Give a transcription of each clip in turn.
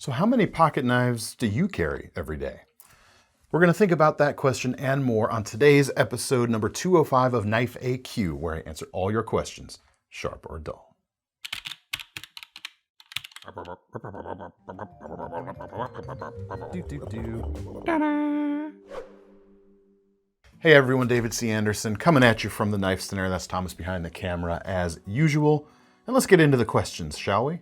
So how many pocket knives do you carry every day? We're going to think about that question and more on today's episode number 205 of Knife AQ, where I answer all your questions, sharp or dull. Hey everyone, David C. Anderson coming at you from the KnifeCenter. That's Thomas behind the camera as usual. And let's get into the questions, shall we?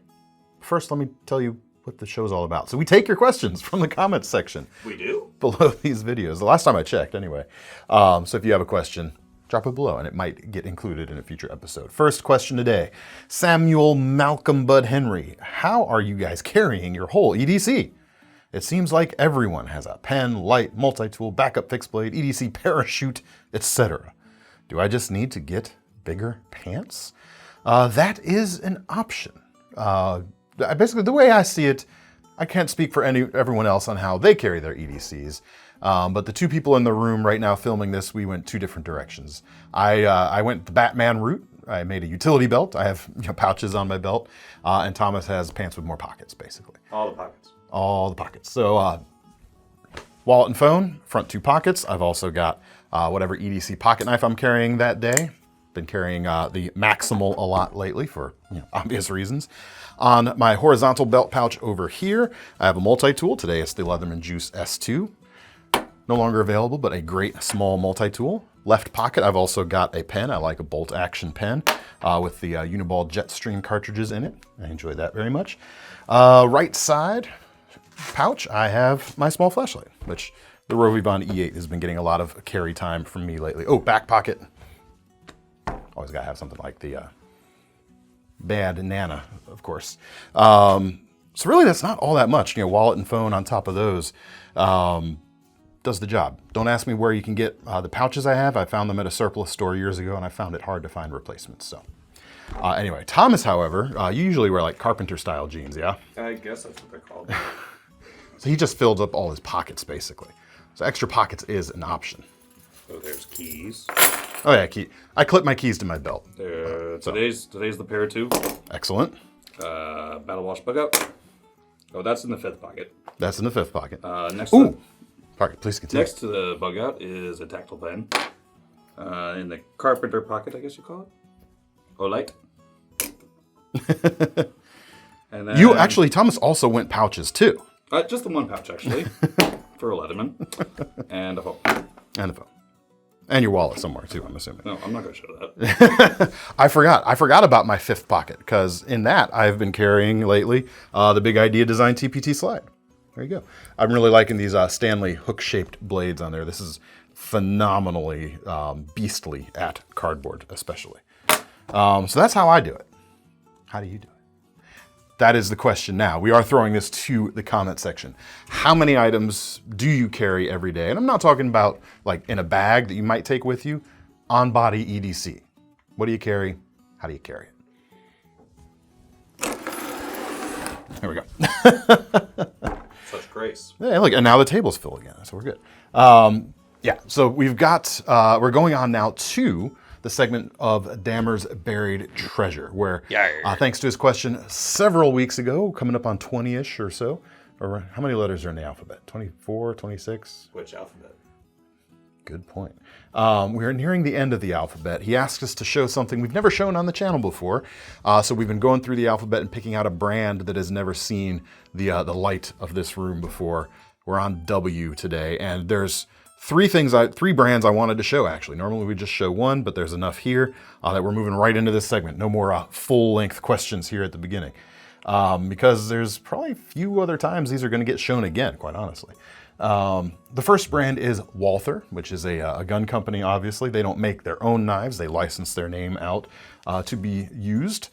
First, let me tell you what the show's all about. So we take your questions from the comments section. We do? Below these videos. The last time I checked, anyway. So if you have a question, drop it below and it might get included in a future episode. First question today. Samuel Malcolm Bud Henry. How are you guys carrying your whole EDC? It seems like everyone has a pen, light, multi-tool, backup fixed blade, EDC parachute, etc. Do I just need to get bigger pants? That is an option. Basically, the way I see it, I can't speak for everyone else on how they carry their EDCs, but the two people in the room right now filming this, we went two different directions. I went the Batman route. I made a utility belt. I have pouches on my belt, and Thomas has pants with more pockets, basically. All the pockets. All the pockets. So wallet and phone, front two pockets. I've also got whatever EDC pocket knife I'm carrying that day. Been carrying the Maximal a lot lately for obvious reasons. On my horizontal belt pouch over here, I have a multi-tool. Today it's the Leatherman Juice S2. No longer available, but a great small multi-tool. Left pocket, I've also got a pen. I like a bolt action pen with the Uniball Jetstream cartridges in it. I enjoy that very much. Right side pouch, I have my small flashlight, which the Rovivon E8 has been getting a lot of carry time from me lately. Oh, back pocket. Always gotta have something like the Bad Nana, of course. So really that's not all that much. Wallet and phone on top of those does the job. Don't ask me where you can get the pouches I have. I found them at a surplus store years ago and I found it hard to find replacements. So anyway, Thomas, however, you usually wear like carpenter style jeans, yeah? I guess that's what they're called. So he just filled up all his pockets basically. So extra pockets is an option. So there's keys. Oh yeah, key. I clip my keys to my belt. Today's the pair two. Excellent. Battle wash bug out. Oh, that's in the fifth pocket. That's in the fifth pocket. Next Pocket, please continue. Next to the bug out is a tactile pen. In the carpenter pocket, I guess you call it. Oh, light. And then, you actually, Thomas also went pouches too. Just the one pouch actually, for a Leatherman, and a phone. And a phone. And your wallet somewhere too, I'm assuming. No, I'm not going to show that. I forgot about my fifth pocket, because in that I've been carrying lately the Big Idea Design TPT slide. There you go. I'm really liking these Stanley hook-shaped blades on there. This is phenomenally beastly at cardboard, especially. So that's how I do it. How do you do it? That is the question now. We are throwing this to the comment section. How many items do you carry every day? And I'm not talking about like in a bag that you might take with you. On body EDC. What do you carry? How do you carry it? There we go. Such grace. Yeah, look, and now the table's full again, so we're good. Yeah, so we've got, we're going on now to the segment of Damyr's Buried Treasure, where thanks to his question several weeks ago, coming up on 20-ish or so, or how many letters are in the alphabet? 24, 26? Which alphabet? Good point. We're nearing the end of the alphabet. He asked us to show something we've never shown on the channel before, so we've been going through the alphabet and picking out a brand that has never seen the light of this room before. We're on W today, and there's three brands I wanted to show, actually. Normally we just show one, but there's enough here that we're moving right into this segment. No more full-length questions here at the beginning, because there's probably a few other times these are going to get shown again, quite honestly. The first brand is Walther, which is a gun company, obviously. They don't make their own knives. They license their name out to be used.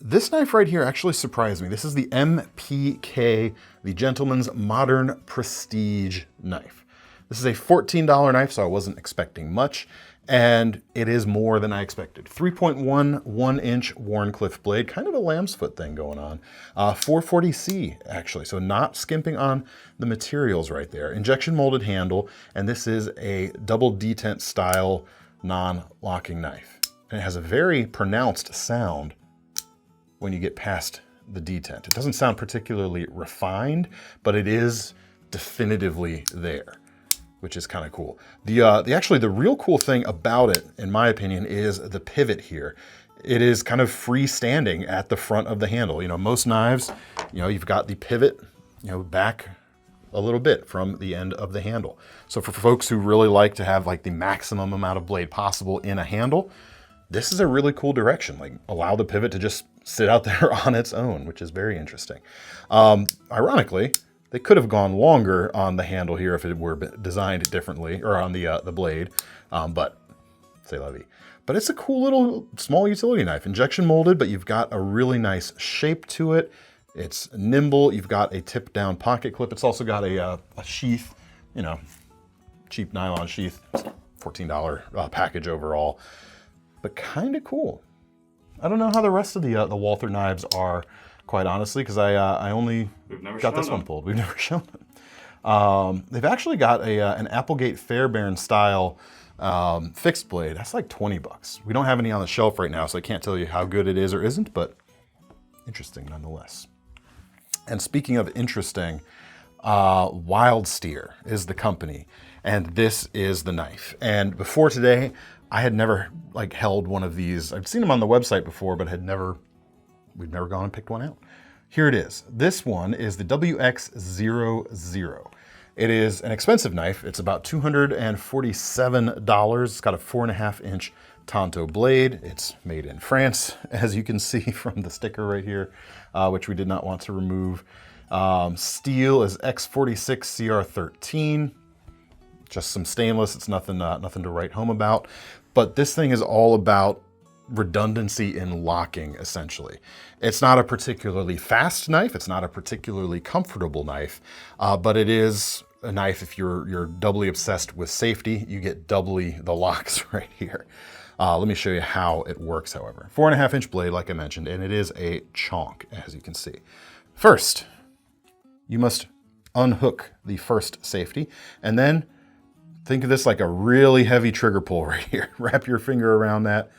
This knife right here actually surprised me. This is the MPK, the Gentleman's Modern Prestige knife. This is a $14 knife, so I wasn't expecting much, and it is more than I expected. 3.1 1-inch Wharncliffe blade, kind of a lamb's foot thing going on. 440C, actually, so not skimping on the materials right there. Injection molded handle, and this is a double detent style non-locking knife. And it has a very pronounced sound when you get past the detent. It doesn't sound particularly refined, but it is definitively there, which is kind of cool. Actually, the real cool thing about it, in my opinion, is the pivot here. It is kind of freestanding at the front of the handle. You know, most knives, you know, you've got the pivot, you know, back a little bit from the end of the handle. So for folks who really like to have like the maximum amount of blade possible in a handle, this is a really cool direction. Like, allow the pivot to just sit out there on its own, which is very interesting. Ironically, they could have gone longer on the handle here if it were designed differently, or on the blade, but c'est la vie. But it's a cool little small utility knife, injection molded, but you've got a really nice shape to it. It's nimble. You've got a tip down pocket clip. It's also got a sheath, you know, cheap nylon sheath, $14 package overall, but kind of cool. I don't know how the rest of the Walther knives are, quite honestly, because I only got this one pulled. We've never shown them. They've actually got an Applegate Fairbairn style fixed blade. That's like 20 bucks. We don't have any on the shelf right now, so I can't tell you how good it is or isn't, but interesting nonetheless. And speaking of interesting, Wildsteer is the company, and this is the knife. And before today, I had never like held one of these. I've seen them on the website before, but we'd never gone and picked one out. Here it is. This one is the WX00. It is an expensive knife. It's about $247. It's got a 4.5 inch Tanto blade. It's made in France, as you can see from the sticker right here, which we did not want to remove. Steel is X46 CR13. Just some stainless. It's nothing to write home about. But this thing is all about redundancy in locking, essentially. It's not a particularly fast knife. It's not a particularly comfortable knife, but it is a knife. If you're doubly obsessed with safety, you get doubly the locks right here. Let me show you how it works, however. 4.5 inch blade, like I mentioned, and it is a chonk, as you can see. First, you must unhook the first safety, and then think of this like a really heavy trigger pull right here. Wrap your finger around that,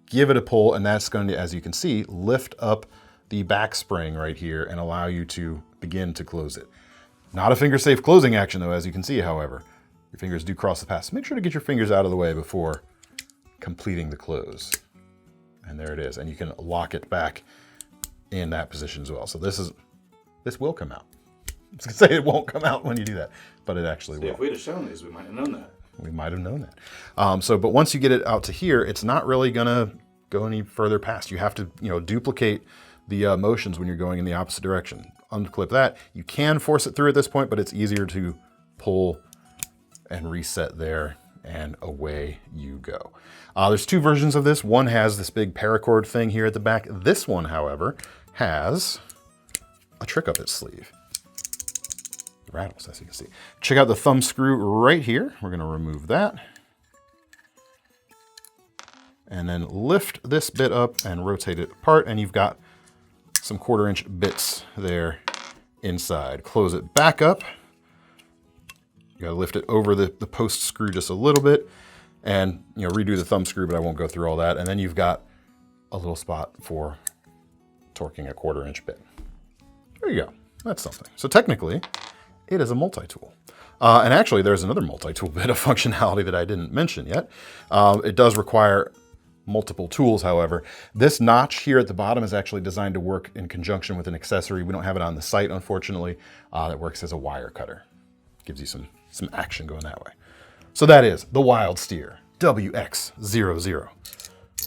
give it a pull, and that's going to, as you can see, lift up the back spring right here and allow you to begin to close it. Not a finger-safe closing action, though, as you can see, however. Your fingers do cross the path. So make sure to get your fingers out of the way before completing the close. And there it is. And you can lock it back in that position as well. So this will come out. I was gonna say it won't come out when you do that, but it actually will. If we'd have shown these, we might have known that. We might have known that. But once you get it out to here, it's not really gonna go any further past. You have to, duplicate the motions when you're going in the opposite direction. Unclip that. You can force it through at this point, but it's easier to pull and reset there, and away you go. There's two versions of this. One has this big paracord thing here at the back. This one, however, has a trick up its sleeve. It rattles, as you can see. Check out the thumb screw right here. We're going to remove that. And then lift this bit up and rotate it apart, and you've got some 1/4 inch bits there inside. Close it back up. You gotta lift it over the post screw just a little bit, and redo the thumb screw, but I won't go through all that. And then you've got a little spot for torquing a 1/4 inch bit. There you go. That's something. So technically, it is a multi-tool. And actually, there's another multi-tool bit of functionality that I didn't mention yet. It does require multiple tools, however. This notch here at the bottom is actually designed to work in conjunction with an accessory. We don't have it on the site, unfortunately. That works as a wire cutter. Gives you some action going that way. So that is the Wildsteer WX00.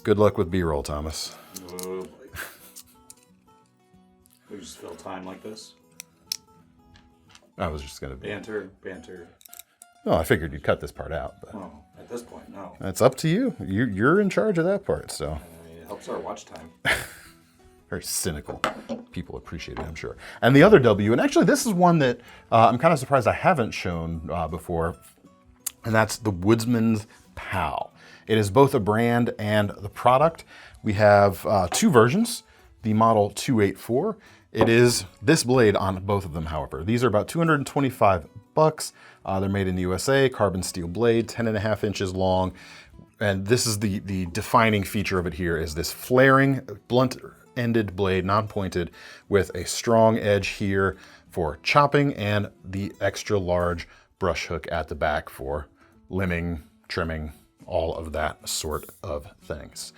Good luck with B-roll, Thomas. Oh, boy. We just fill time like this. I was just gonna banter. Oh, I figured you'd cut this part out. But oh, at this point, no. That's up to you. You're in charge of that part, so. It helps our watch time. Very cynical. People appreciate it, I'm sure. And the other W, and actually this is one that I'm kind of surprised I haven't shown before, and that's the Woodman's Pal. It is both a brand and the product. We have two versions, the model 284. It is this blade on both of them, however. These are about 225 bucks. They're made in the USA, carbon steel blade, 10.5 inches long. And this is the defining feature of it here, is this flaring, blunt ended blade, non-pointed, with a strong edge here for chopping and the extra large brush hook at the back for limbing, trimming, all of that sort of things.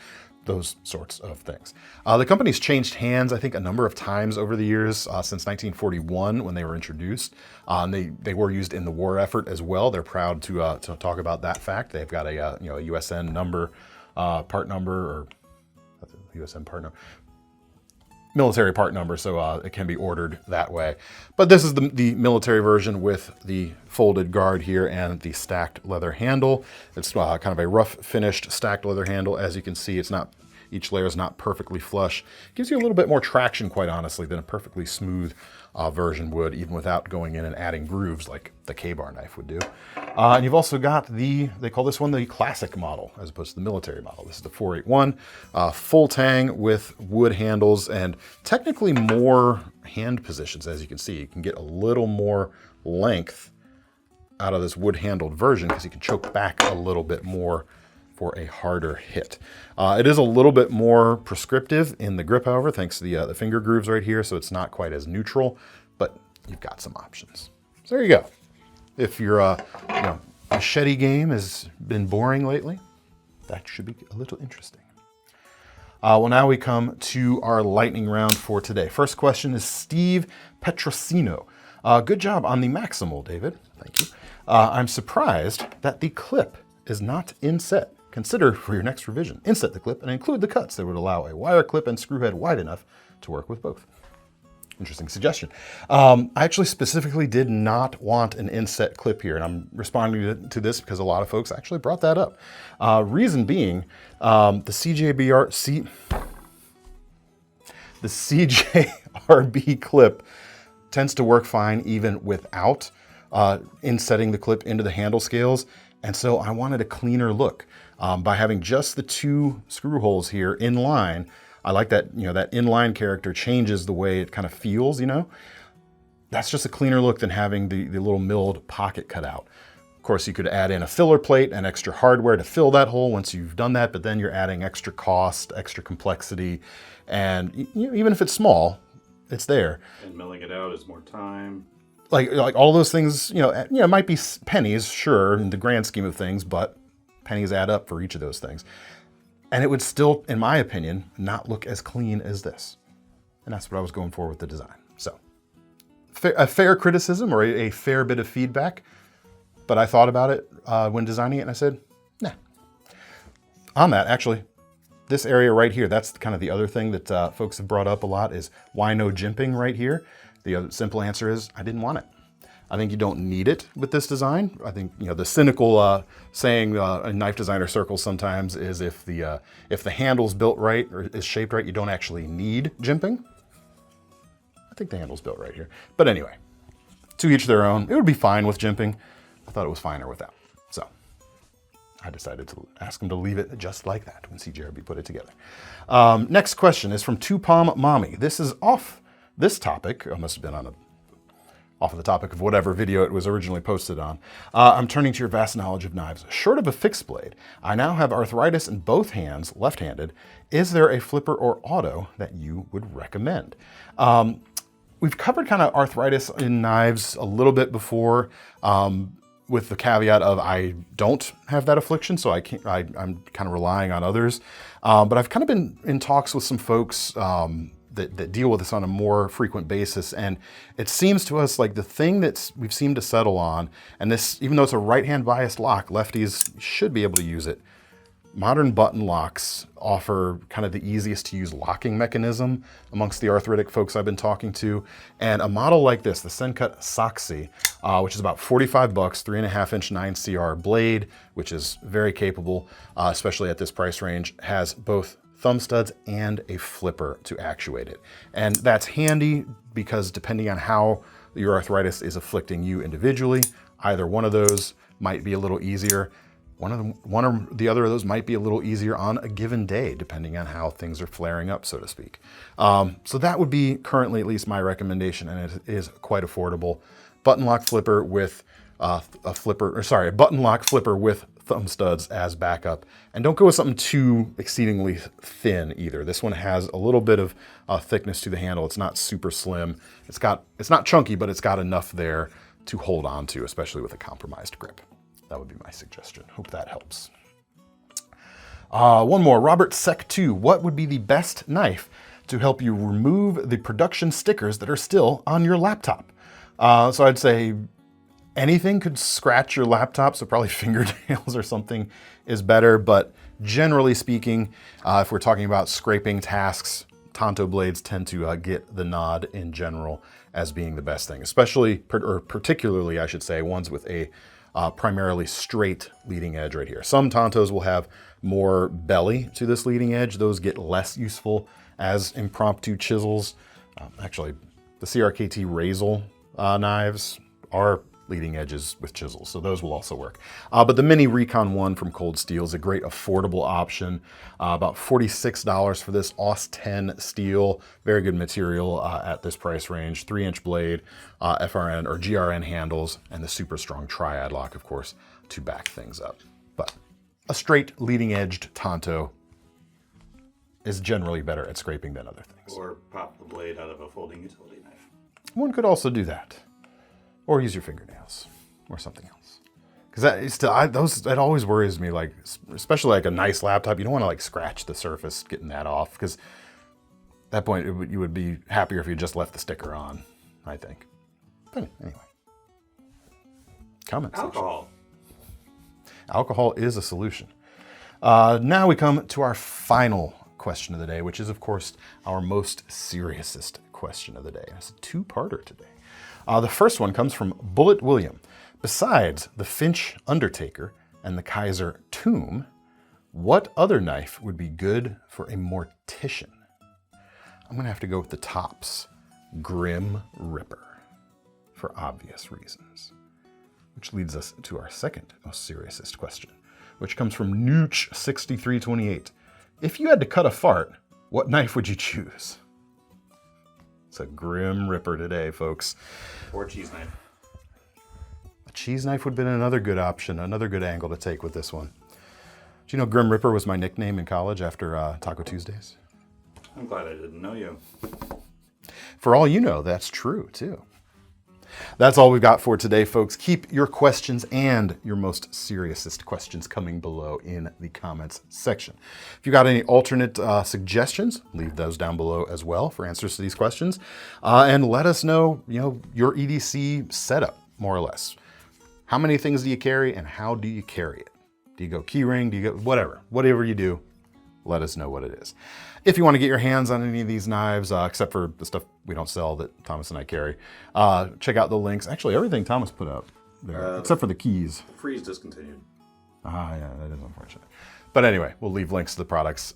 Those sorts of things. The company's changed hands, I think, a number of times over the years, since 1941 when they were introduced. They were used in the war effort as well. They're proud to talk about that fact. They've got a a USN number, part number, or USN part number, military part number, so it can be ordered that way. But this is the military version with the folded guard here and the stacked leather handle. It's kind of a rough finished stacked leather handle. As you can see, it's not, each layer is not perfectly flush. It gives you a little bit more traction, quite honestly, than a perfectly smooth version would, even without going in and adding grooves like the K-bar knife would do. And you've also got they call this one the classic model as opposed to the military model. This is the 481, full tang with wood handles and technically more hand positions. As you can see, you can get a little more length out of this wood handled version because you can choke back a little bit more for a harder hit. It is a little bit more prescriptive in the grip, however, thanks to the finger grooves right here, so it's not quite as neutral, but you've got some options. So there you go. If your machete game has been boring lately, that should be a little interesting. Well, now we come to our lightning round for today. First question is Steve Petrosino. Good job on the Maximal, David. Thank you. I'm surprised that the clip is not inset. Consider for your next revision, inset the clip and include the cuts that would allow a wire clip and screw head wide enough to work with both. Interesting suggestion. I actually specifically did not want an inset clip here, and I'm responding to this because a lot of folks actually brought that up. Reason being, the CJRB clip tends to work fine even without insetting the clip into the handle scales, and so I wanted a cleaner look. By having just the two screw holes here in line, I like that, that inline character changes the way it kind of feels, That's just a cleaner look than having the little milled pocket cut out. Of course, you could add in a filler plate and extra hardware to fill that hole once you've done that, but then you're adding extra cost, extra complexity, and even if it's small, it's there. And milling it out is more time. Like all those things, it might be pennies, sure, in the grand scheme of things, but pennies add up for each of those things. And it would still, in my opinion, not look as clean as this. And that's what I was going for with the design. So, a fair criticism or a fair bit of feedback, but I thought about it when designing it and I said, nah. On that, actually, this area right here, that's kind of the other thing that folks have brought up a lot is why no jimping right here? The other simple answer is I didn't want it. I think you don't need it with this design. I think the cynical saying in knife designer circles sometimes is if the handle's built right or is shaped right, you don't actually need jimping. I think the handle's built right here. But anyway, to each their own. It would be fine with jimping. I thought it was finer without. So I decided to ask them to leave it just like that when CJRB put it together. Next question is from Two Palm Mommy. This is off this topic. It must have been off of the topic of whatever video it was originally posted on. I'm turning to your vast knowledge of knives. Short of a fixed blade, I now have arthritis in both hands, left-handed. Is there a flipper or auto that you would recommend? We've covered kind of arthritis in knives a little bit before, with the caveat of I don't have that affliction, so I'm kind of relying on others. But I've kind of been in talks with some folks that deal with this on a more frequent basis. And it seems to us like the thing that we've seemed to settle on, and this, even though it's a right-hand biased lock, lefties should be able to use it. Modern button locks offer kind of the easiest to use locking mechanism amongst the arthritic folks I've been talking to. And a model like this, the Sencut Soxy, which is about 45 bucks, 3.5-inch 9CR blade, which is very capable, especially at this price range, has both thumb studs and a flipper to actuate it. And that's handy because depending on how your arthritis is afflicting you individually, either one of those might be a little easier. One or the other of those might be a little easier on a given day, depending on how things are flaring up, so to speak. So that would be currently at least my recommendation, and it is quite affordable. Button lock flipper with a button lock flipper with thumb studs as backup. And don't go with something too exceedingly thin either. This one has a little bit of thickness to the handle. It's not super slim. It's not chunky, but it's got enough there to hold on to, especially with a compromised grip. That would be my suggestion. Hope that helps. One more, Robert Sec 2. What would be the best knife to help you remove the production stickers that are still on your laptop? So I'd say anything could scratch your laptop, so probably fingernails or something is better. But generally speaking, if we're talking about scraping tasks, Tonto blades tend to get the nod in general as being the best thing, particularly, I should say, ones with a primarily straight leading edge right here. Some Tontos will have more belly to this leading edge. Those get less useful as impromptu chisels. Actually, the CRKT Razel knives are leading edges with chisels, so those will also work. But the Mini Recon 1 from Cold Steel is a great affordable option. About $46 for this AUS 10 steel. Very good material at this price range. 3-inch blade, FRN or GRN handles, and the super strong triad lock, of course, to back things up. But a straight leading-edged Tonto is generally better at scraping than other things. Or pop the blade out of a folding utility knife. One could also do that. Or use your fingernails or something else. Because that always worries me, like, especially like a nice laptop. You don't want to like scratch the surface getting that off, because at that point you would be happier if you just left the sticker on, I think. But anyway. Comment section. Alcohol. Alcohol is a solution. Now we come to our final question of the day, which is, of course, our most seriousest question of the day. It's a two-parter today. The first one comes from Bullet William. Besides the Finch Undertaker and the Kaiser Tomb, what other knife would be good for a mortician? I'm going to have to go with the Tops Grim Ripper for obvious reasons. Which leads us to our second most seriousest question, which comes from Nooch6328. If you had to cut a fart, what knife would you choose? It's a Grim Ripper today, folks. Or cheese knife. A cheese knife would have been another good option, another good angle to take with this one. Do you know Grim Ripper was my nickname in college after Taco Tuesdays? I'm glad I didn't know you. For all you know, that's true, too. That's all we've got for today, folks. Keep your questions and your most seriousest questions coming below in the comments section. If you got any alternate suggestions, leave those down below as well for answers to these questions. And let us know, your EDC setup, more or less. How many things do you carry and how do you carry it? Do you go keyring? Do you go whatever you do? Let us know what it is. If you want to get your hands on any of these knives, except for the stuff we don't sell that Thomas and I carry, check out the links. Actually, everything Thomas put up there, except for the keys. Freeze discontinued. Yeah, that is unfortunate. But anyway, we'll leave links to the products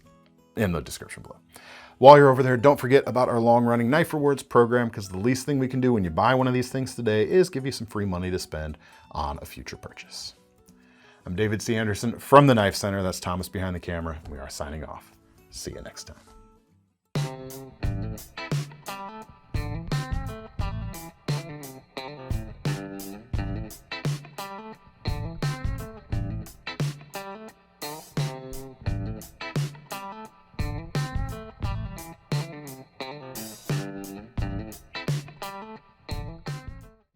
in the description below. While you're over there, don't forget about our long-running Knife Rewards program, because the least thing we can do when you buy one of these things today is give you some free money to spend on a future purchase. I'm David C. Anderson from the Knife Center. That's Thomas behind the camera. We are signing off. See you next time.